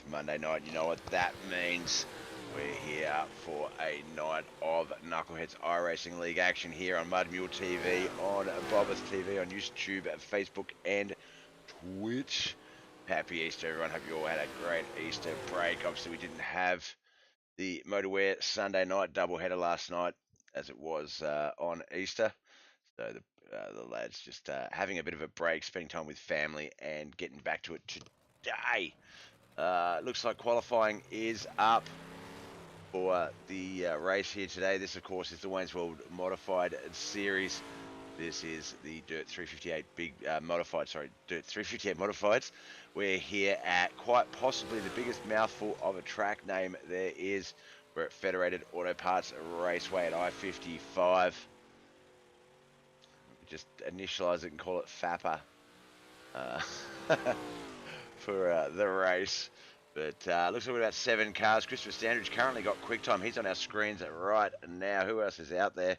Monday night. You know what that means. We're here for a night of Knuckleheadz iRacing League action here on Mud Mule TV, on Bobbers TV, on YouTube, Facebook, and Twitch. Happy Easter, everyone. Hope you all had a great Easter break. Obviously, we didn't have the Motorware Sunday night doubleheader last night, as it was on Easter. So the lads just having a bit of a break, spending time with family, and getting back to it today. Looks like qualifying is up for the race here today. This, of course, is the Wayne's World Modified Series. This is the Dirt 358 Dirt 358 Modifieds. We're here at quite possibly the biggest mouthful of a track name there is. We're at Federated Auto Parts Raceway at I-55. Just initialize it and call it FAPA for the race. But looks like we've got 7 cars. Christopher Standridge currently got quick time. He's on our screens right now. Who else is out there?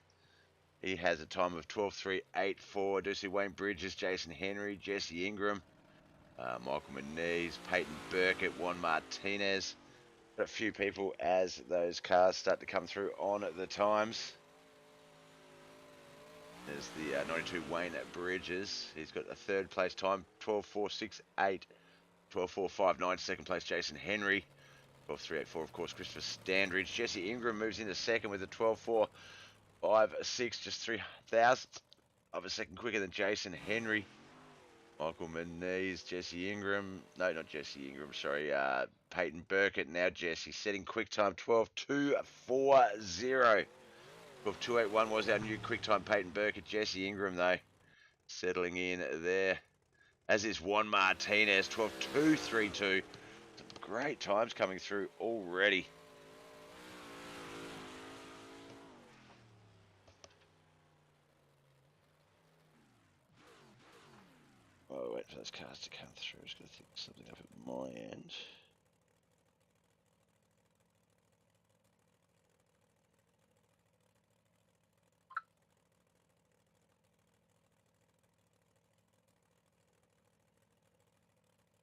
He has a time of 12.384. Do see Wayne Bridges, Jason Henry, Jesse Ingram, Michael Moniz, Peyton Burkett, Juan Martinez. Got a few people as those cars start to come through on the times. There's the 92 Wayne Bridges. He's got a third place time, 12.468. 12.459. Second place, Jason Henry. 12.384, of course, Christopher Standridge. Jesse Ingram moves into second with a 12.456, just 3 thousandths of a second quicker than Jason Henry. Michael Moniz, Jesse Ingram. No, not Jesse Ingram, sorry. Peyton Burkett. Now Jesse setting quick time, 12.240. 12.281 was our new quick time, Peyton Burkett. Jesse Ingram, though, settling in there. As is Juan Martinez, 12.232. Some great times coming through already. Oh, wait for those cars to come through. Just got to think something up at my end.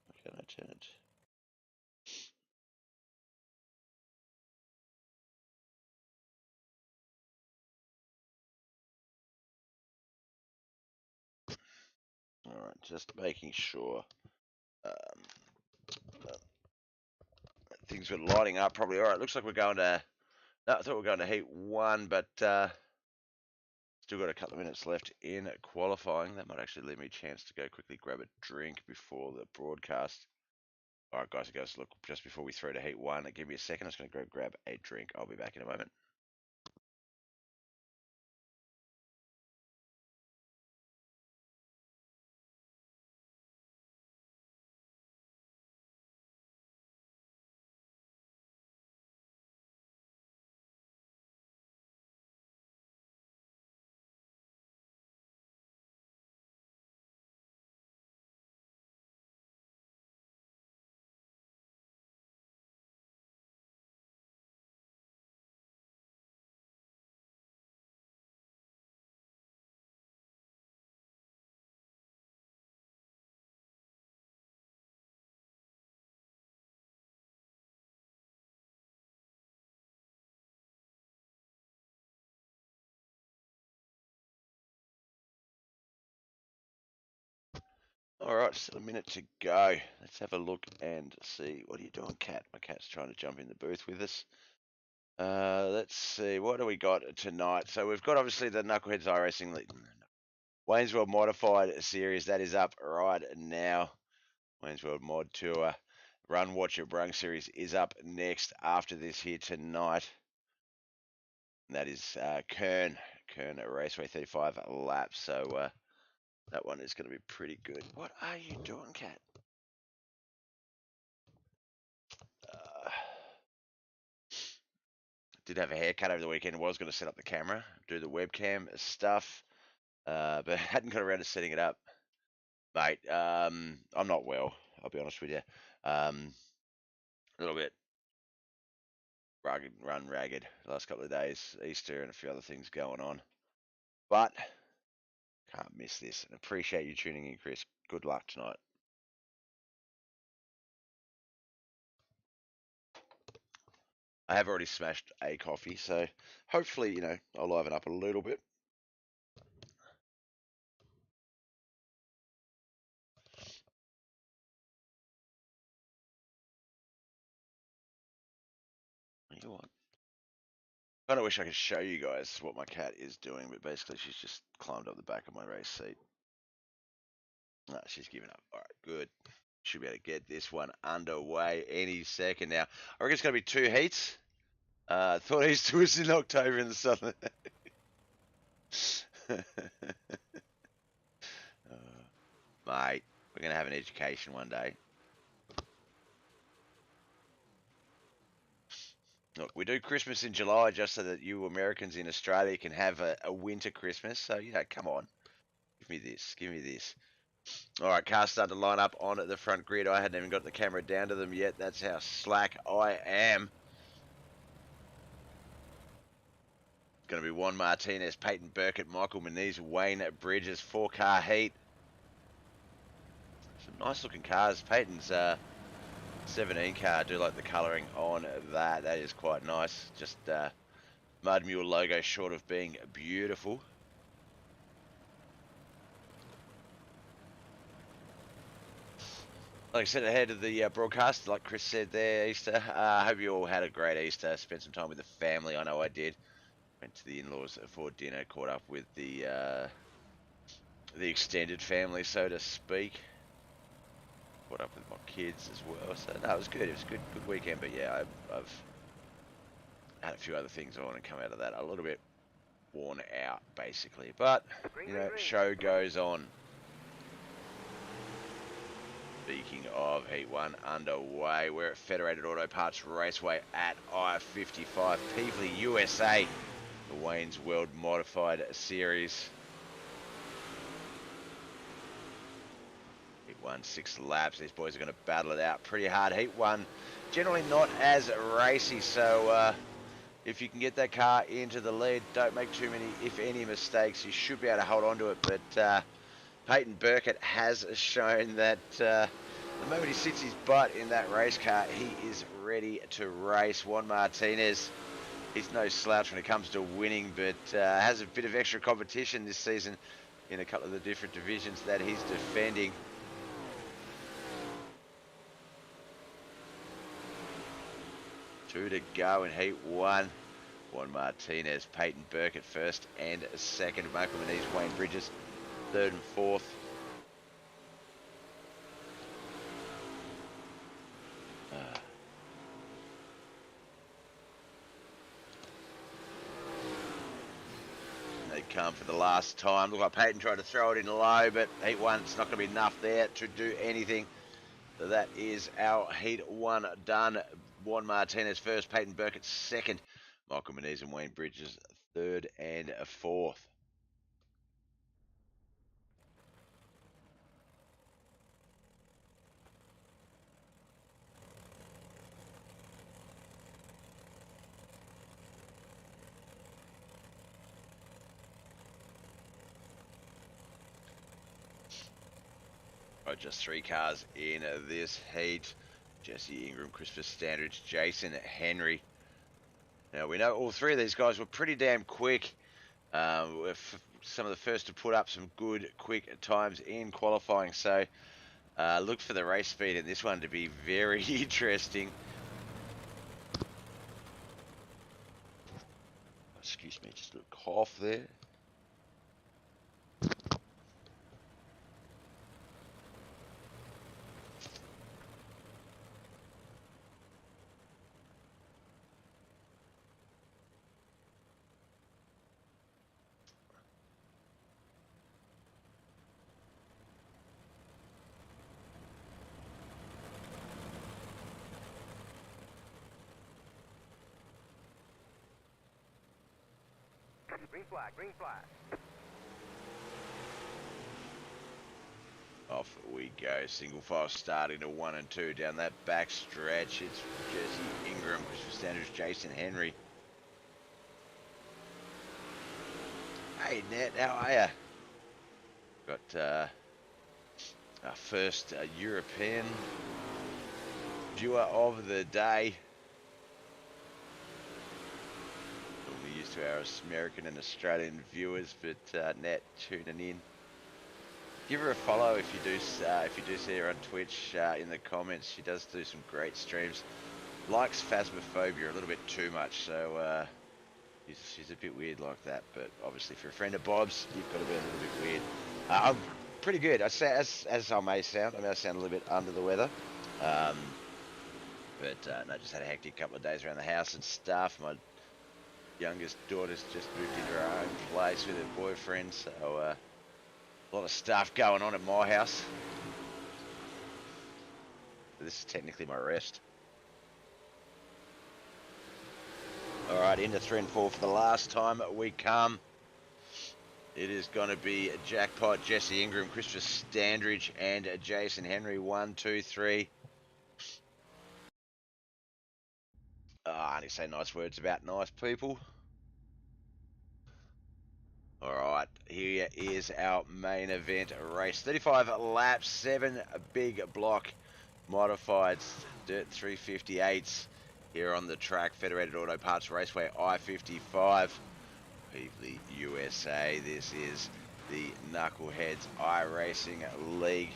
Why can't I turn it? Alright, just making sure things were lining up probably. Alright, looks like we're going to... No, I thought we were going to heat 1, but still got a couple of minutes left in qualifying. That might actually leave me a chance to go quickly grab a drink before the broadcast. Alright guys, look, just before we throw to heat 1, give me a second. I'm just going to go grab a drink. I'll be back in a moment. Alright, still a minute to go. Let's have a look and see. What are you doing, Cat? My cat's trying to jump in the booth with us. Let's see. What do we got tonight? So we've got obviously the Knuckleheadz iRacing League. Wayne's World Modified Series. That is up right now. Wayne's World Mod Tour. Run Watch Your Brung Series is up next after this here tonight. And that is Kern Raceway 35 laps. So that one is going to be pretty good. What are you doing, Cat? Did have a haircut over the weekend. Was going to set up the camera, do the webcam stuff, but hadn't got around to setting it up, mate. I'm not well. I'll be honest with you. A little bit ragged the last couple of days, Easter and a few other things going on, but can't miss this. And appreciate you tuning in, Chris. Good luck tonight. I have already smashed a coffee, so hopefully, you know, I'll liven up a little bit. You know what? I kind of wish I could show you guys what my cat is doing, but basically she's just climbed up the back of my race seat. No, she's given up. All right, good. Should be able to get this one underway any second now. I reckon it's going to be 2 heats. Thought Easter was in October in the southern. Mate, we're going to have an education one day. Look, we do Christmas in July just so that you Americans in Australia can have a winter Christmas. So, you know, come on. Give me this. Give me this. All right, cars starting to line up on the front grid. I hadn't even got the camera down to them yet. That's how slack I am. Going to be Juan Martinez, Peyton Burkett, Michael Muniz, Wayne Bridges, 4-car heat. Some nice looking cars. Peyton's 17 car. I do like the colouring on that. That is quite nice. Just Mud Mule logo short of being beautiful. Like I said ahead of the broadcast, like Chris said there, Easter. I hope you all had a great Easter. Spent some time with the family. I know I did. Went to the in-laws for dinner. Caught up with the extended family, so to speak. Caught up with my kids as well. So no, it was good. It was a good weekend. But yeah, I've had a few other things I want to come out of that. A little bit worn out, basically. But you know, show goes on. Speaking of Heat 1 underway, we're at Federated Auto Parts Raceway at I-55, Pevely, USA, the Wayne's World Modified Series. Heat 1, 6 laps. These boys are going to battle it out pretty hard. Heat 1, generally not as racy, so if you can get that car into the lead, don't make too many, if any, mistakes. You should be able to hold on to it, but Peyton Burkett has shown that the moment he sits his butt in that race car, he is ready to race. Juan Martinez, he's no slouch when it comes to winning, but has a bit of extra competition this season in a couple of the different divisions that he's defending. Two to go in Heat 1. Juan Martinez, Peyton Burkett first and second. Michael Muniz, Wayne Bridges third and fourth. They come for the last time. Look like Peyton tried to throw it in low, but Heat 1, it's not going to be enough there to do anything. So that is our Heat 1 done. Juan Martinez first, Peyton Burkett second. Michael Muniz and Wayne Bridges third and fourth. Right, just 3 cars in this heat. Jesse Ingram, Christopher Standridge, Jason Henry. Now, we know all 3 of these guys were pretty damn quick. We're some of the first to put up some good, quick times in qualifying. So, look for the race speed in this one to be very interesting. Excuse me, just a little cough there. Green flag, green flag. Off we go. Single file starting to 1 and 2 down that back stretch. It's Jesse Ingram, Christopher Standridge, Jason Henry. Hey Nat, how are ya? Got our first European viewer of the day. to our American and Australian viewers, but Nat tuning in. Give her a follow if you do see her on Twitch. In the comments, she does do some great streams. Likes Phasmophobia a little bit too much, so she's a bit weird like that. But obviously, if you're a friend of Bob's, you've got to be a little bit weird. I'm pretty good. I say as I may sound. I sound a little bit under the weather. No, just had a hectic couple of days around the house and stuff. My youngest daughter's just moved into her own place with her boyfriend, so a lot of stuff going on at my house. This is technically my rest. Alright, into 3 and 4 for the last time we come. It is going to be Jackpot, Jesse Ingram, Christopher Standridge, and Jason Henry. 1, 2, 3. I only say nice words about nice people. Alright, here is our main event race. 35 laps, 7 big block modified dirt 358s here on the track. Federated Auto Parts Raceway I-55. Pevely, USA. This is the Knuckleheadz iRacing League.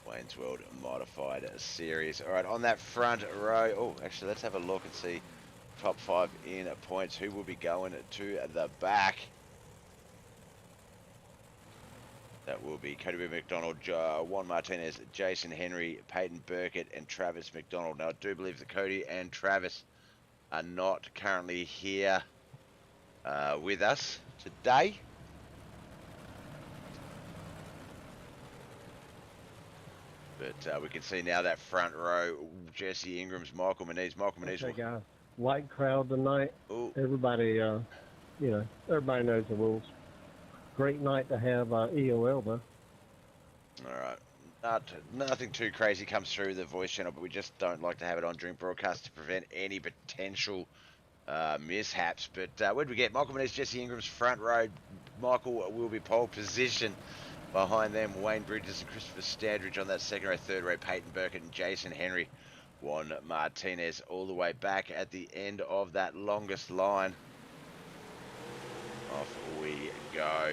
Wayne's World Modified Series. Alright, on that front row. Oh, actually, let's have a look and see top 5 in points. Who will be going to the back? That will be Cody McDonald, Juan Martinez, Jason Henry, Peyton Burkett, and Travis McDonald. Now, I do believe that Cody and Travis are not currently here with us today. But we can see now that front row, Jesse Ingram's Michael Manise. Okay, guys. Light crowd tonight. Ooh. Everybody, everybody knows the rules. Great night to have EOL, though. Alright. Nothing too crazy comes through the voice channel, but we just don't like to have it on during broadcast to prevent any potential mishaps. But where do we get? Michael Manise, Jesse Ingram's front row. Michael will be pole position. Behind them, Wayne Bridges and Christopher Standridge on that second row. Third row, Peyton Burkett and Jason Henry. Juan Martinez all the way back at the end of that longest line. Off we go.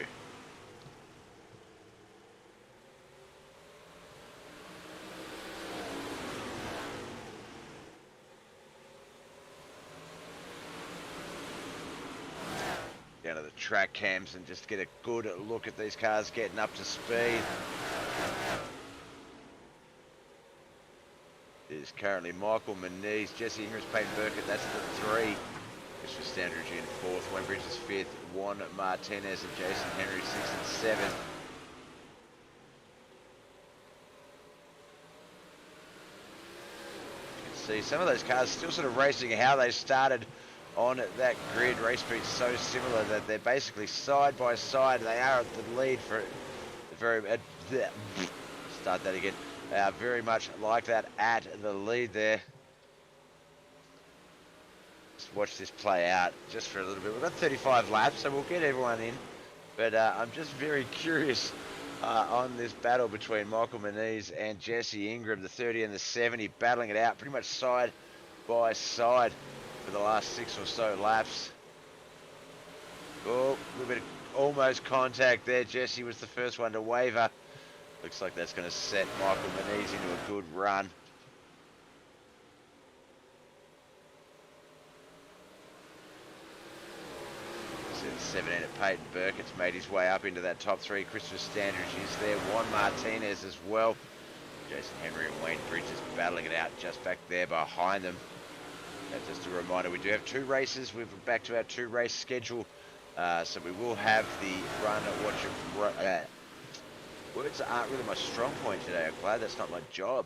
Down to the track cams and just get a good look at these cars getting up to speed. It is currently Michael Manise, Jesse Ingram's, Peyton Burkett, that's the 3. Christopher Standridge in 4th, Wayne Bridges 5th, Juan Martinez and Jason Henry 6th and 7th. You can see some of those cars still sort of racing how they started on that grid. Race speed's so similar that they're basically side by side. They are at the lead for start that again. They are very much like that at the lead there. Just watch this play out just for a little bit. We've got 35 laps, so we'll get everyone in. But I'm just very curious on this battle between Michael Manise and Jesse Ingram, the 30 and the 70, battling it out pretty much side by side for the last 6 or so laps. Oh, a little bit of almost contact there. Jesse was the first one to waver. Looks like that's going to set Michael Manise into a good run. So the 17 at Peyton Burkett's made his way up into that top 3. Christopher Standridge is there. Juan Martinez as well. Jason Henry and Wayne Bridges battling it out just back there behind them. And just a reminder, we do have 2 races. We're back to our 2 race schedule. So we will have the run watch. Words aren't really my strong point today. I'm glad that's not my job.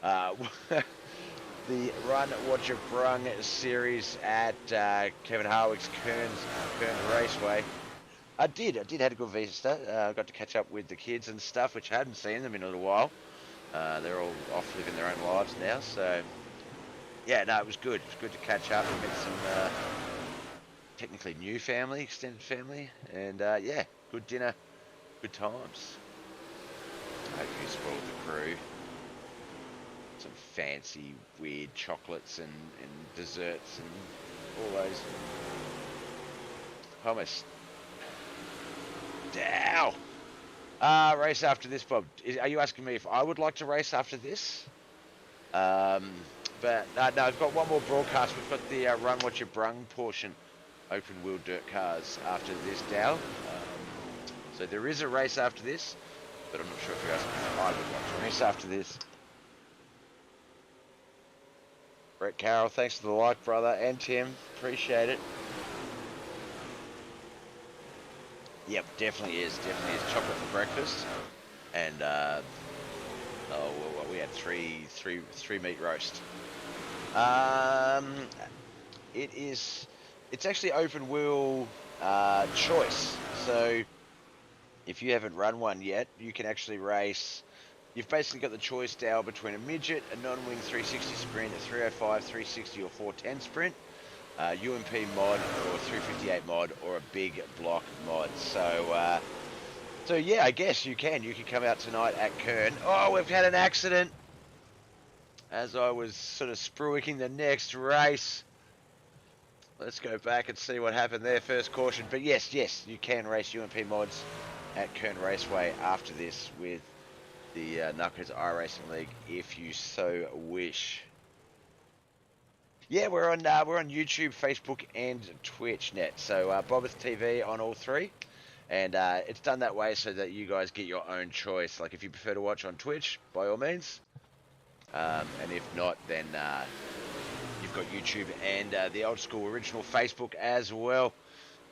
The Run Watch Your Brung series at Kevin Harwick's Kearns Raceway. I did have a good vista. I got to catch up with the kids and stuff, which I hadn't seen them in a little while. They're all off living their own lives now, so yeah, no, it was good. It was good to catch up and meet some technically new family, extended family, and yeah, good dinner, good times. I hope you spoiled the crew. Some fancy, weird chocolates and desserts and all those Almost. Dow. Race after this, Bob. Are you asking me if I would like to race after this? But no, I've got one more broadcast. We've got the Run What You Brung portion, open wheel dirt cars after this, Dow. So there is a race after this, but I'm not sure if you're asking if I would like to race after this. Brett Carroll, thanks for the like, brother, and Tim, appreciate it. Yep, definitely is. Chocolate for breakfast, and we had three meat roast. It's actually open wheel choice. So if you haven't run one yet, you can actually race. You've basically got the choice now between a midget, a non-wing 360 sprint, a 305, 360 or 410 sprint, UMP mod or 358 mod or a big block mod. So yeah, I guess you can come out tonight at Kern. Oh, we've had an accident as I was sort of spruiking the next race. Let's go back and see what happened there. First caution, but yes, you can race UMP mods at Kern Raceway after this with the Knuckleheadz iRacing League if you so wish. Yeah, we're on YouTube, Facebook, and Twitch net. So Bobbeth TV on all three, and it's done that way so that you guys get your own choice. Like if you prefer to watch on Twitch, by all means, and if not, then you've got YouTube and the old school original Facebook as well.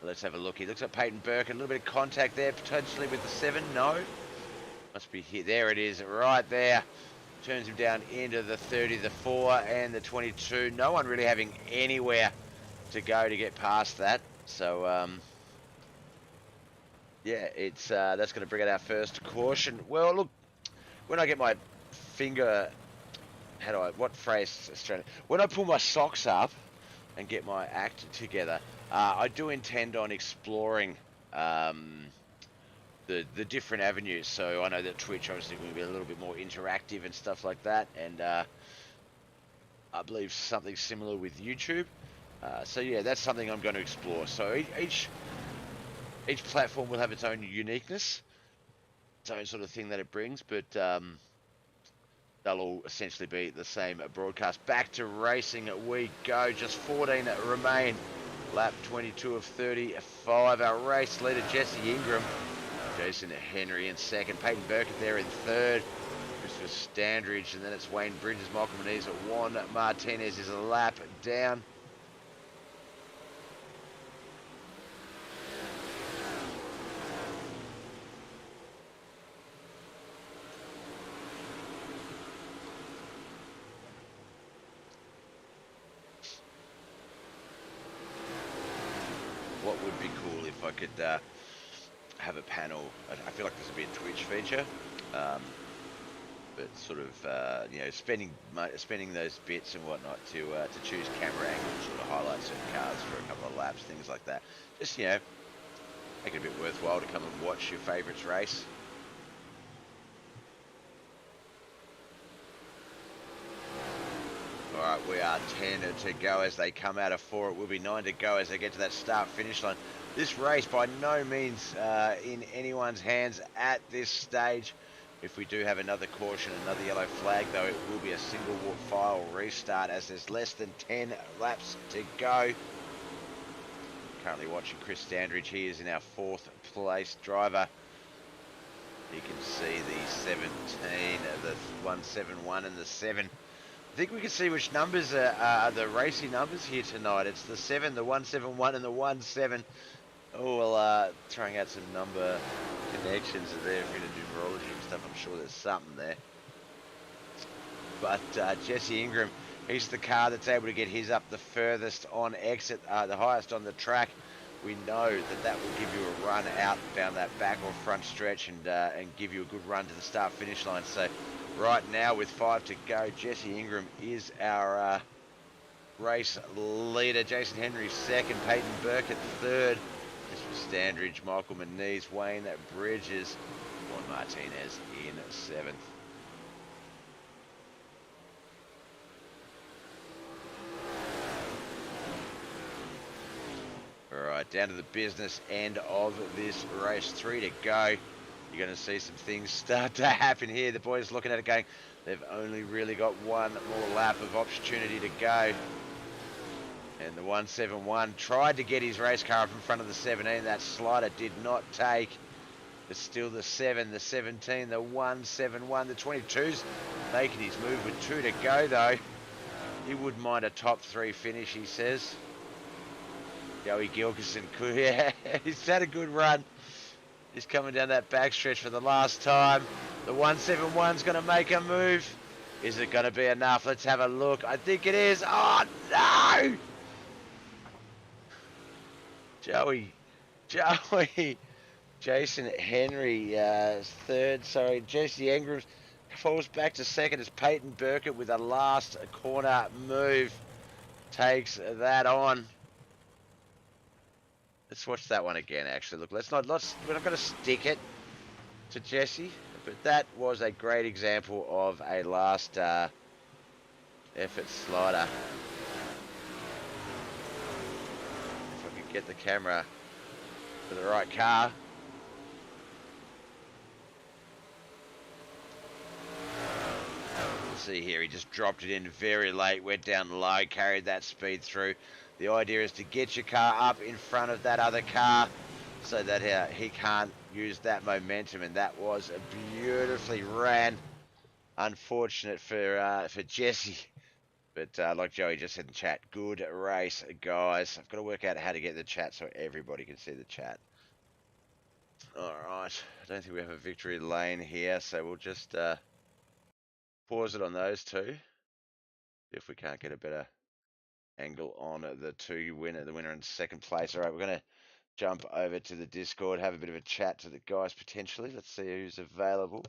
Let's have a look. He looks at Peyton Burke. A little bit of contact there, potentially with the 7. No, must be here. There it is, right there. Turns him down into the 30, the 4, and the 22. No one really having anywhere to go to get past that. So, yeah, it's that's going to bring out our first caution. Well, look, when I get my finger, what phrase? When I pull my socks up and get my act together, I do intend on exploring the different avenues. So I know that Twitch obviously will be a little bit more interactive and stuff like that, and I believe something similar with YouTube. So yeah, that's something I'm going to explore. So each platform will have its own uniqueness, its own sort of thing that it brings, but they'll all essentially be the same broadcast. Back to racing we go. Just 14 remain. Lap 22 of 35. Our race leader Jesse Ingram, Jason Henry in second, Peyton Burkett there in third, Christopher Standridge, and then it's Wayne Bridges, Michael Muniz, Juan Martinez is a lap down. What would be cool if I could have a panel. I feel like this would be a Twitch feature, but sort of spending those bits and whatnot to choose camera angles, sort of highlight certain cars for a couple of laps, things like that. Just make it a bit worthwhile to come and watch your favourites race. All right, we are 10 to go as they come out of 4. It will be 9 to go as they get to that start-finish line. This race by no means in anyone's hands at this stage. If we do have another caution, another yellow flag, though, it will be a single file restart as there's less than 10 laps to go. Currently watching Chris Standridge. He is in our 4th place driver. You can see the 17, the 171 and the 7. I think we can see which numbers are the racing numbers here tonight. It's the 7, the 171 and the 17. Oh, well, throwing out some number connections there if you're into numerology and stuff. I'm sure there's something there. But Jesse Ingram, he's the car that's able to get his up the furthest on exit, the highest on the track. We know that will give you a run out down that back or front stretch and give you a good run to the start-finish line. So right now with 5 to go, Jesse Ingram is our race leader. Jason Henry second, Peyton Burkett third. This was Standridge, Michael Muniz, Wayne Bridges, Juan Martinez in 7th. All right, down to the business end of this race. 3 to go. You're going to see some things start to happen here. The boys looking at it going, they've only really got one more lap of opportunity to go. And the 171 tried to get his race car up in front of the 17. That slider did not take. It's still the 7, the 17, the 171, the 22's making his move with 2 to go, though. He wouldn't mind a top 3 finish, he says. Joey Gilkison could, yeah, he's had a good run. He's coming down that backstretch for the last time. The 171's going to make a move. Is it going to be enough? Let's have a look. I think it is. Oh, no! Joey. Jason Henry, third. Sorry, Jesse Ingram falls back to second as Peyton Burkett with a last corner move takes that on. Let's watch that one again, actually. Look, we're not going to stick it to Jesse, but that was a great example of a last effort slider. If I could get the camera to the right car. See here, he just dropped it in very late, went down low, carried that speed through. The idea is to get your car up in front of that other car so that he can't use that momentum, and that was beautifully ran. Unfortunate for Jesse, but like Joey just said in chat, good race, guys. I've got to work out how to get the chat so everybody can see the chat. All right, I don't think we have a victory lane here, so we'll just pause it on those two. If we can't get a better angle on the the winner in second place. All right, we're going to jump over to the Discord, have a bit of a chat to the guys potentially. Let's see who's available.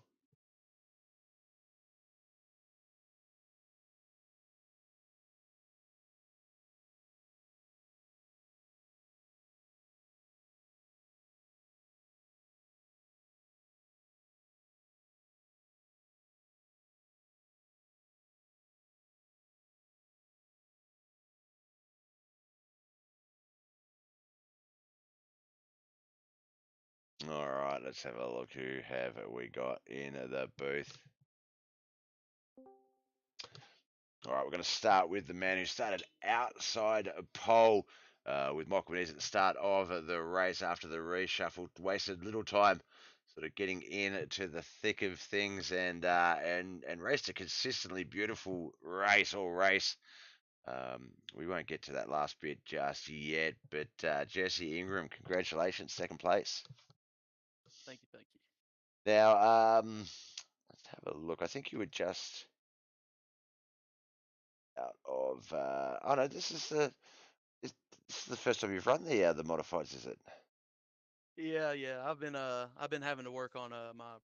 All right, let's have a look. Who have we got in the booth? All right, we're going to start with the man who started outside pole with Michael Menezes at the start of the race after the reshuffle. Wasted little time sort of getting into the thick of things and raced a consistently beautiful race all race. We won't get to that last bit just yet, but Jesse Ingram, congratulations, second place. Thank you. Now, let's have a look. I think you were just out of. Oh no, this is the first time you've run the modifieds, is it? Yeah. I've been having to work on my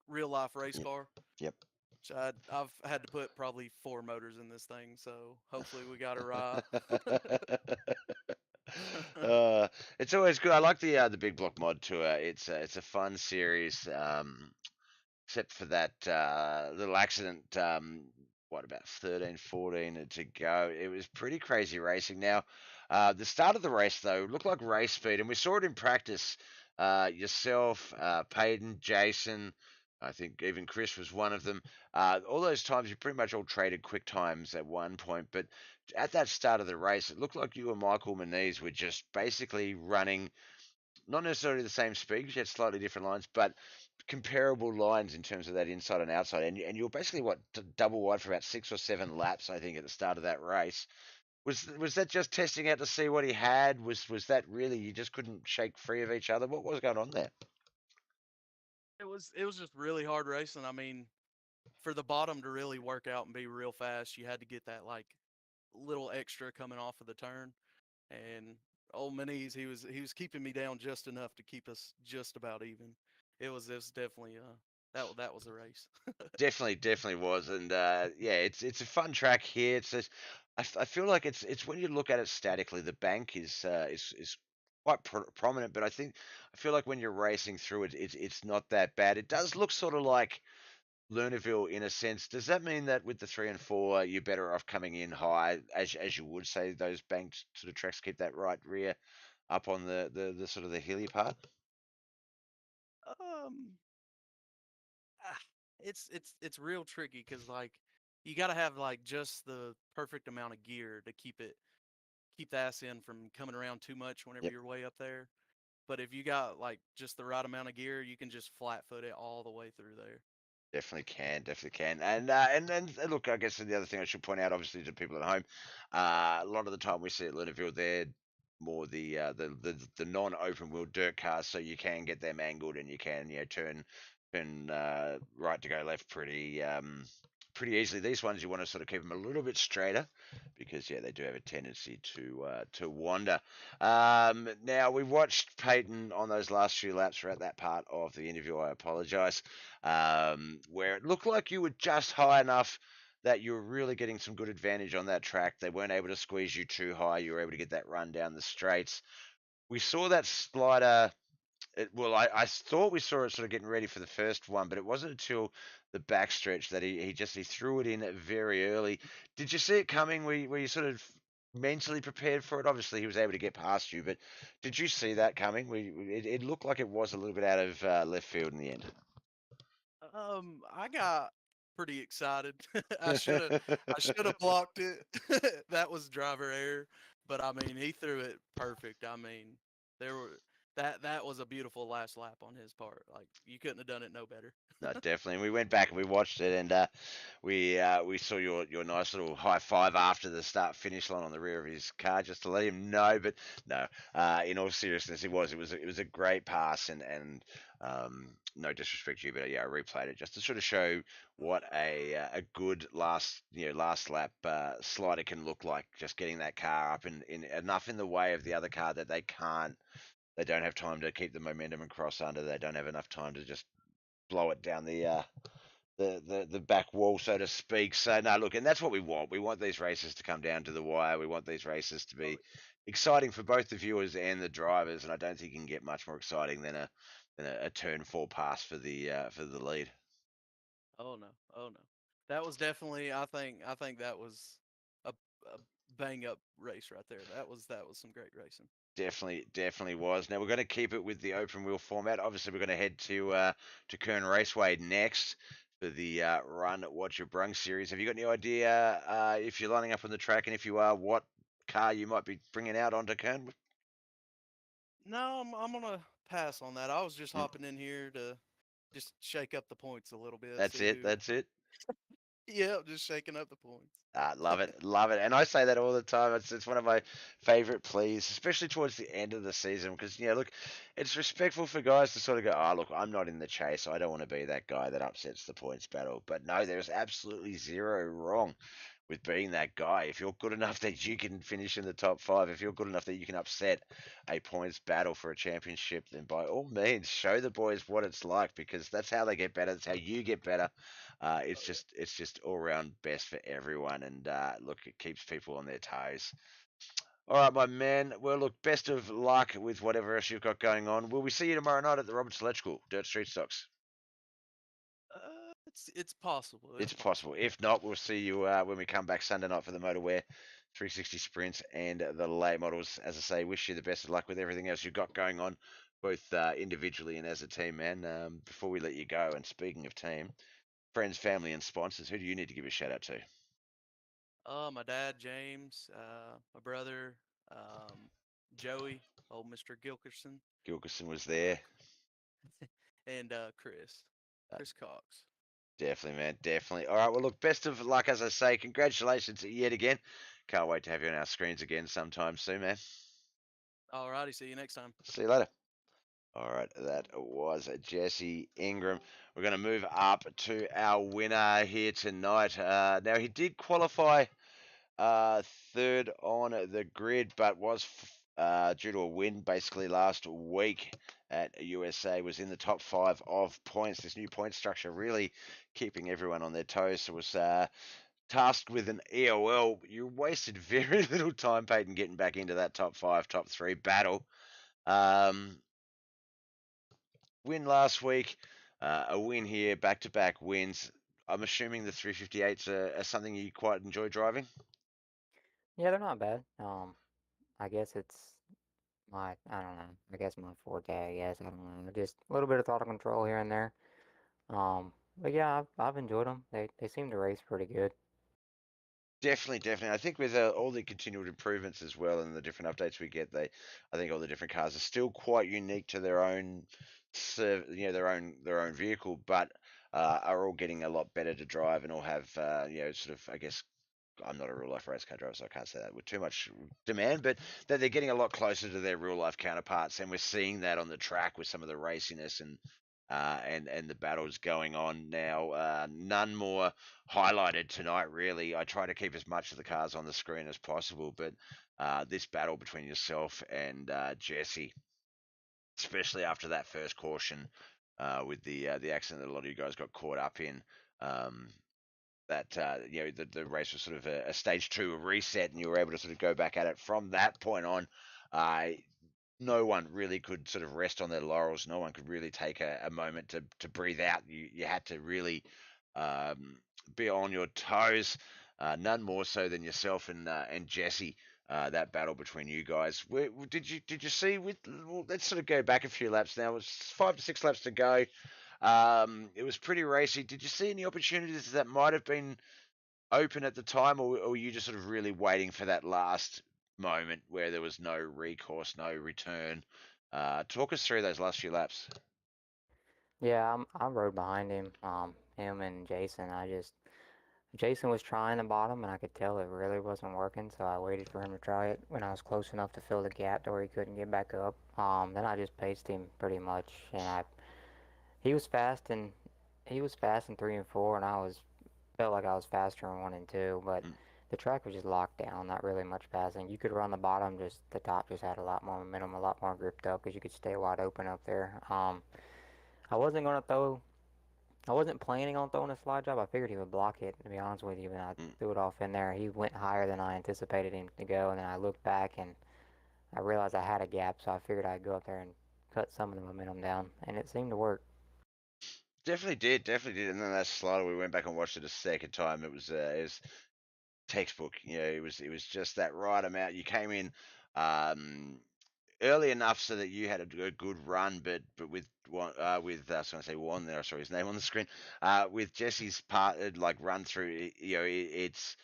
real life race car. Yep. So I've had to put probably 4 motors in this thing, so hopefully we got it right. It's always good. I like the big block mod tour. It's a fun series. Except for that little accident. What about 13, 14 to go? It was pretty crazy racing. Now, the start of the race though looked like race speed, and we saw it in practice. Yourself, Peyton, Jason. I think even Chris was one of them. All those times you pretty much all traded quick times at one point, but at that start of the race, it looked like you and Michael Menezes were just basically running, not necessarily the same speed, because you had slightly different lines, but comparable lines in terms of that inside and outside. And you were basically, double wide for about 6 or 7 laps, I think, at the start of that race. Was that just testing out to see what he had? Was that really, you just couldn't shake free of each other? What was going on there? It was just really hard racing. I mean, for the bottom to really work out and be real fast, you had to get that little extra coming off of the turn. And old Minis, he was keeping me down just enough to keep us just about even. It was definitely that was a race. Definitely was, and yeah, it's a fun track here. I feel like it's when you look at it statically, the bank is quite prominent, but I feel like when you're racing through it, it's not that bad. It does look sort of like Lernerville in a sense. Does that mean that with the 3 and 4, you're better off coming in high, as you would say, those banked sort of tracks keep that right rear up on the sort of the hilly part? Um, ah, it's real tricky because like you got to have like just the perfect amount of gear to keep the ass in from coming around too much whenever Yep. you're way up there. But if you got like just the right amount of gear, you can just flat foot it all the way through there. Definitely can, and look, I guess the other thing I should point out, obviously, to people at home, a lot of the time we see at Lernerville, they're more the non-open wheel dirt cars, so you can get them angled and you can turn right to go left pretty easily. These ones you want to sort of keep them a little bit straighter because yeah, they do have a tendency to wander. Now we watched Peyton on those last few laps throughout that part of the interview. I apologise where it looked like you were just high enough that you were really getting some good advantage on that track. They weren't able to squeeze you too high. You were able to get that run down the straights. We saw that slider. I thought we saw it sort of getting ready for the first one, but it wasn't until the backstretch that he threw it in very early. Did you see it coming? Were you sort of mentally prepared for it? Obviously, he was able to get past you, but did you see that coming? It looked like it was a little bit out of left field in the end. I got pretty excited. I should have blocked it. That was driver error, but I mean, he threw it perfect. I mean, there were that was a beautiful last lap on his part. Like you couldn't have done it no better. No, definitely. And we went back and we watched it, and we saw your nice little high five after the start finish line on the rear of his car, just to let him know. But no, in all seriousness, it was a great pass, and no disrespect to you, but yeah, I replayed it just to sort of show what a good last lap slider can look like. Just getting that car up in enough in the way of the other car that they don't have time to keep the momentum and cross under. They don't have enough time to just blow it down the back wall, so to speak. So no, look, and that's what we want. We want these races to come down to the wire. We want these races to be exciting for both the viewers and the drivers. And I don't think you can get much more exciting than a turn four pass for the lead. Oh no, oh no, that was definitely. I think that was a bang up race right there. That was some great racing. Definitely was. Now we're going to keep it with the open wheel format. Obviously, we're going to head to Kern Raceway next for the Run What You Brung series. Have you got any idea if you're lining up on the track, and if you are, what car you might be bringing out onto Kern? No, I'm gonna pass on that. I was just Mm, hopping in here to just shake up the points a little bit. that's See it. who. That's it. Yeah, just shaking up the points. Love it, love it, and I say that all the time. It's one of my favorite pleas, especially towards the end of the season, because look, it's respectful for guys to sort of go, oh look, I'm not in the chase, I don't want to be that guy that upsets the points battle. But no, there's absolutely zero wrong with being that guy. If you're good enough that you can finish in the top five, if you're good enough that you can upset a points battle for a championship, then by all means, show the boys what it's like, because that's how they get better. That's how you get better. It's just all round best for everyone, and look, it keeps people on their toes. All right, my man. Well, look, best of luck with whatever else you've got going on. Will we see you tomorrow night at the Roberts Electrical Dirt Street Stocks? It's possible. It's It's possible. possible. If not, we'll see you when we come back Sunday night for the Motorwear 360 Sprints and the late models. As I say, wish you the best of luck with everything else you've got going on, both individually and as a team, man. Before we let you go, and speaking of team, friends, family, and sponsors, who do you need to give a shout out to? My dad, James, my brother, um, Joey, old Mr. Gilkerson, Gilkerson was uh, there. and Chris Cox. Definitely, man. Definitely. All right. Well, look, best of luck, as I say. Congratulations yet again. Can't wait to have you on our screens again sometime soon, man. Alrighty, see you next time. See you later. All right. That was Jesse Ingram. We're going to move up to our winner here tonight. Now, he did qualify third on the grid, but was due to a win basically last week at USA, was in the top five of points. This new point structure really keeping everyone on their toes. So was tasked with an EOL. You wasted very little time, Peyton, getting back into that top five, top three battle. Um, Win last week, a win here, back to back wins. I'm assuming the 358s are something you quite enjoy driving. Yeah, they're not bad. I guess it's I don't know. I guess my forte. I guess I don't know. Just a little bit of throttle control here and there. But yeah, I've enjoyed them. They seem to race pretty good. Definitely, definitely. I think with all the continual improvements as well and the different updates we get, I think all the different cars are still quite unique to their own, their own vehicle, but are all getting a lot better to drive and all have, sort of, I guess, I'm not a real life race car driver, so I can't say that with too much demand, but that they're getting a lot closer to their real life counterparts, and we're seeing that on the track with some of the raciness and the battles going on now. None more highlighted tonight, really. I try to keep as much of the cars on the screen as possible, but this battle between yourself and Jesse, especially after that first caution with the accident that a lot of you guys got caught up in. Um, that the race was sort of a stage two, a reset, and you were able to sort of go back at it from that point on. Uh, no one really could sort of rest on their laurels. No one could really take a moment to breathe out. You had to really um, be on your toes. None more so than yourself and Jesse. That battle between you guys. Did you see? Well, let's sort of go back a few laps now. It was 5 to 6 laps to go. It was pretty racy. Did you see any opportunities that might have been open at the time, or were you just sort of really waiting for that last moment where there was no recourse, no return? Talk us through those last few laps. Yeah, I rode behind him. Him and Jason. Jason was trying the bottom, and I could tell it really wasn't working. So I waited for him to try it when I was close enough to fill the gap to where he couldn't get back up. Then I just paced him pretty much, and he was fast and he was fast in 3 and 4, and I was felt like I was faster in 1 and 2, but Mm, the track was just locked down, not really much passing. You could run the bottom, just the top just had a lot more momentum, a lot more gripped up because you could stay wide open up there. I wasn't gonna throw. I wasn't planning on throwing a slide job. I figured he would block it, to be honest with you, and I mm. threw it off in there. He went higher than I anticipated him to go, and then I looked back and I realized I had a gap, so I figured I'd go up there and cut some of the momentum down, and it seemed to work. Definitely did, definitely did. And then that slider, we went back and watched it a second time. It was textbook. It was just that right amount. You came in um, early enough so that you had a good run, but with one with I was going to say one there. I saw his name on the screen. With Jesse's part, like run through, it's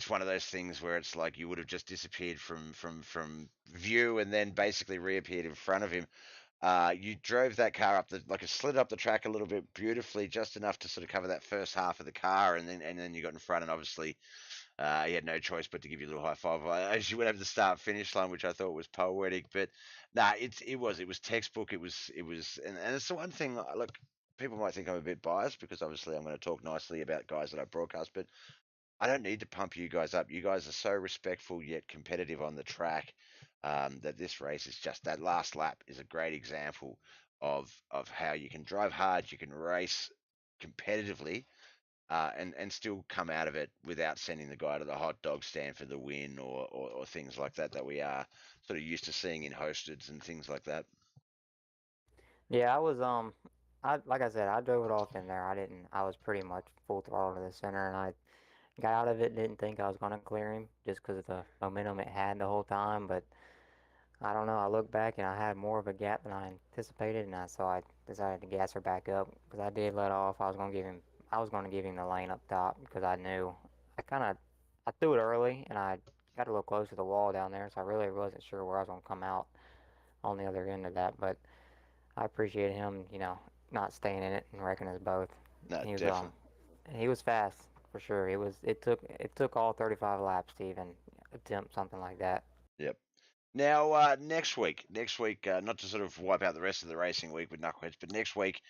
one of those things where it's like you would have just disappeared from view and then basically reappeared in front of him. You drove that car up the like a slid up the track a little bit beautifully, just enough to sort of cover that first half of the car, and then you got in front, and obviously he had no choice but to give you a little high five as you went over the start finish line, which I thought was poetic. But nah, it was textbook. It was, and it's the one thing. Look, people might think I'm a bit biased because obviously I'm going to talk nicely about guys that I broadcast, but I don't need to pump you guys up. You guys are so respectful yet competitive on the track that this race is just that last lap is a great example of how you can drive hard, you can race competitively, and still come out of it without sending the guy to the hot dog stand for the win or things like that we are sort of used to seeing in hosteds and things like that. Yeah, I like I said, I drove it off in there. I didn't. I was pretty much full throttle to the center, and I got out of it. Didn't think I was gonna clear him just because of the momentum it had the whole time, but I don't know. I looked back and I had more of a gap than I anticipated, and so I decided to gas her back up because I did let off. I was going to give him the lane up top because I knew I threw it early and I got a little close to the wall down there, so I really wasn't sure where I was going to come out on the other end of that. But I appreciate him, not staying in it and wrecking us both. No, He was definitely. he was fast for sure. It took all 35 laps to even attempt something like that. Yep. Now, next week, not to sort of wipe out the rest of the racing week with Knuckleheads, but next week,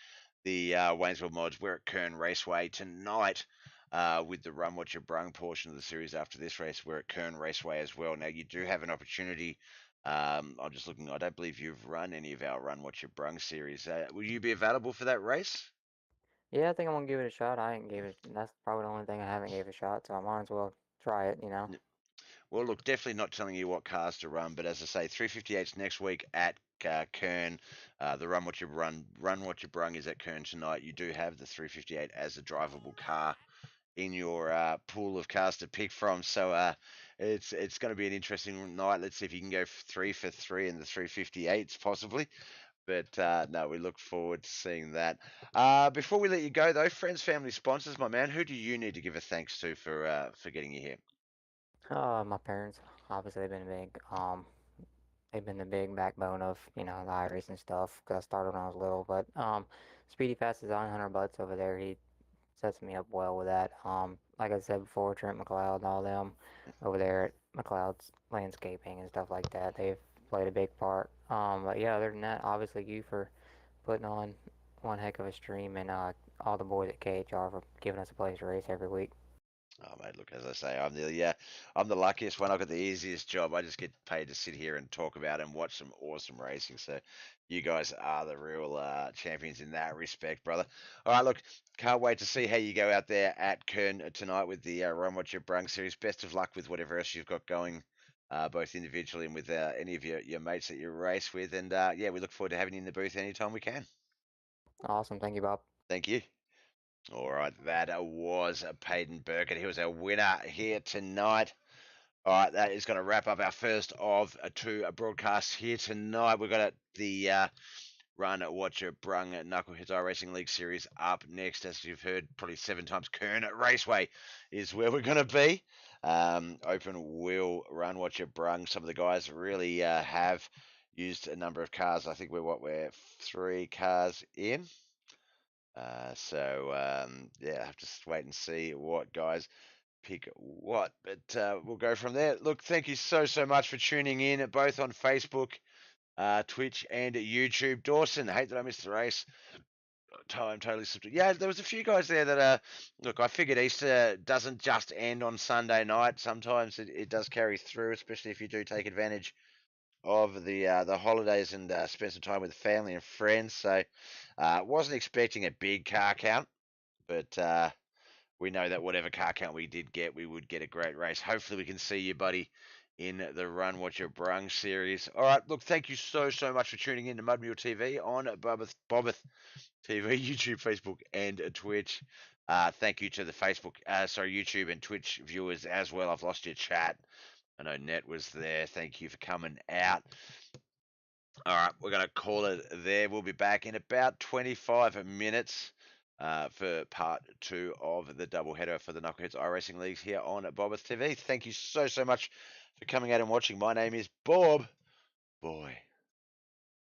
the Waynesville Mods, we're at Kern Raceway tonight with the Run What You Brung portion of the series after this race. We're at Kern Raceway as well. Now, you do have an opportunity. I'm just looking, I don't believe you've run any of our Run What You Brung series. Will you be available for that race? Yeah, I think I'm gonna give it a shot. I ain't gave it. That's probably the only thing I haven't gave a shot, so I might as well try it. Well, look, definitely not telling you what cars to run, but as I say, 358's next week at Kern. The Run What You Brung is at Kern tonight. You do have the 358 as a drivable car in your pool of cars to pick from. So it's going to be an interesting night. Let's see if you can go 3 for 3 in the 358s possibly. But no, we look forward to seeing that. Before we let you go, though, friends, family, sponsors, my man, who do you need to give a thanks to for getting you here? My parents, obviously, they've been the big backbone of, the iRacing stuff, because I started when I was little. But Speedy Fast is on Hunter Butts over there. He sets me up well with that. Like I said before, Trent McLeod and all them over there at McLeod's Landscaping and stuff like that, they've played a big part. But yeah, other than that, obviously you for putting on one heck of a stream, and all the boys at KHR for giving us a place to race every week. Oh mate, look, as I say, I'm the luckiest one. I've got the easiest job. I just get paid to sit here and talk about and watch some awesome racing. So, you guys are the real champions in that respect, brother. All right, look, can't wait to see how you go out there at Kern tonight with the Run What You Brung series. Best of luck with whatever else you've got going, both individually and with any of your mates that you race with. And yeah, we look forward to having you in the booth anytime we can. Awesome. Thank you, Bob. Thank you. All right, that was Peyton Burkett. He was our winner here tonight. All right, that is going to wrap up our first of two broadcasts here tonight. We've got the Run What You Brung Knuckleheadz iRacing League Series up next. As you've heard probably 7 times, Kern at Raceway is where we're going to be. Open wheel Run What You Brung. Some of the guys really have used a number of cars. I think we're 3 cars in. Yeah, have to just wait and see what guys pick what, but we'll go from there. Look, thank you so much for tuning in, both on Facebook, Twitch, and YouTube. Dawson, hate that I missed the race. I'm totally slipped. Yeah, there was a few guys there that look, I figured Easter doesn't just end on Sunday night. Sometimes it does carry through, especially if you do take advantage of the holidays and spend some time with family and friends. So wasn't expecting a big car count, but we know that whatever car count we did get, we would get a great race. Hopefully we can see you, buddy, in the Run What You Brung series. All right, look, thank you so much for tuning in to Mud Mule TV on Bobbeth TV, YouTube, Facebook, and Twitch. Thank you to the YouTube and Twitch viewers as well. I've lost your chat. I know Net was there. Thank you for coming out. All right, we're going to call it there. We'll be back in about 25 minutes for part 2 of the doubleheader for the Knuckleheadz iRacing Leagues here on Bobbeth TV. Thank you so much for coming out and watching. My name is Bob. Boy.